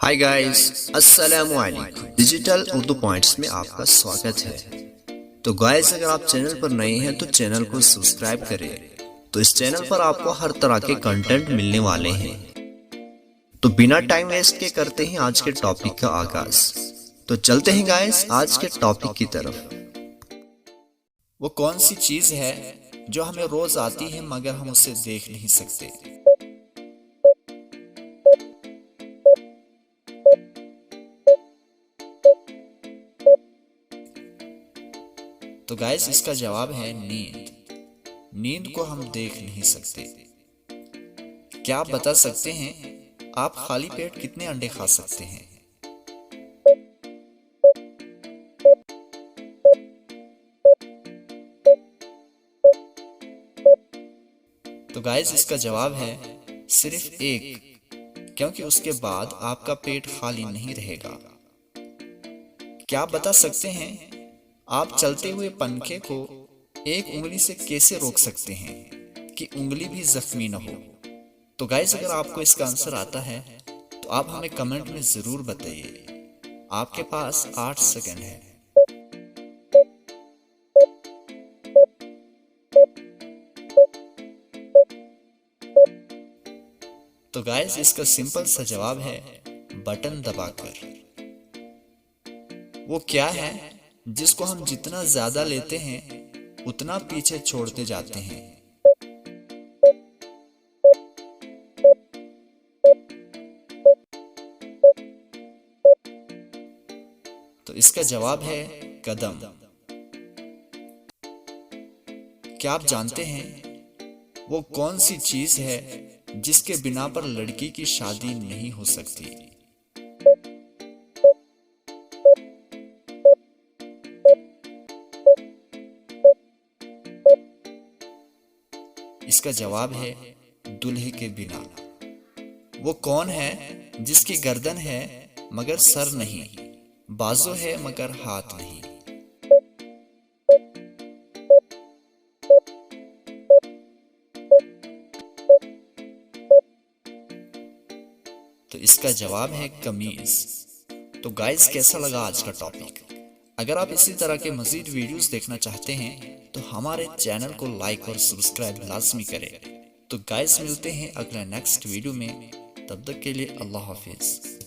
Hi guys, अस्सलामु अलैकुम। Digital Urdu points में आपका स्वागत है। तो गाइस, अगर आप चैनल पर नए हैं तो चैनल को सब्सक्राइब करें। तो इस चैनल पर आपको हर तरह के कंटेंट मिलने वाले हैं। तो बिना टाइम वेस्ट के करते हैं आज के टॉपिक का आगाज। तो चलते हैं गाइस आज के टॉपिक की तरफ। वो कौन सी चीज है जो हमें रोज आती है मगर हम उसे देख नहीं सकते। तो गाइस, इसका जवाब है नींद। नींद को हम देख नहीं सकते। क्या आप बता सकते हैं आप खाली पेट कितने अंडे खा सकते हैं? तो गाइस, इसका जवाब है सिर्फ एक, क्योंकि उसके बाद आपका पेट खाली नहीं रहेगा। क्या आप बता सकते हैं आप चलते हुए पंखे को एक उंगली से कैसे रोक सकते हैं कि उंगली भी जख्मी न हो? तो गाइस, अगर आपको इसका आंसर आता है तो आप हमें कमेंट में जरूर बताइए। आपके पास 8 सेकंड है। तो गाइस, इसका सिंपल सा जवाब है बटन दबाकर। वो क्या है जिसको हम जितना ज्यादा लेते हैं उतना पीछे छोड़ते जाते हैं? तो इसका जवाब है कदम। क्या आप जानते हैं वो कौन सी चीज है जिसके बिना पर लड़की की शादी नहीं हो सकती? इसका जवाब है दूल्हे के बिना। वो कौन है जिसकी गर्दन है मगर सर नहीं, बाजू है मगर हाथ नहीं? तो इसका जवाब है कमीज। तो गाइस, कैसा लगा आज का टॉपिक? अगर आप इसी तरह के मजीद वीडियोस देखना चाहते हैं तो हमारे चैनल को लाइक और सब्सक्राइब लाजमी करें। तो गाइस, मिलते हैं अगले नेक्स्ट वीडियो में। तब तक के लिए अल्लाह हाफिज।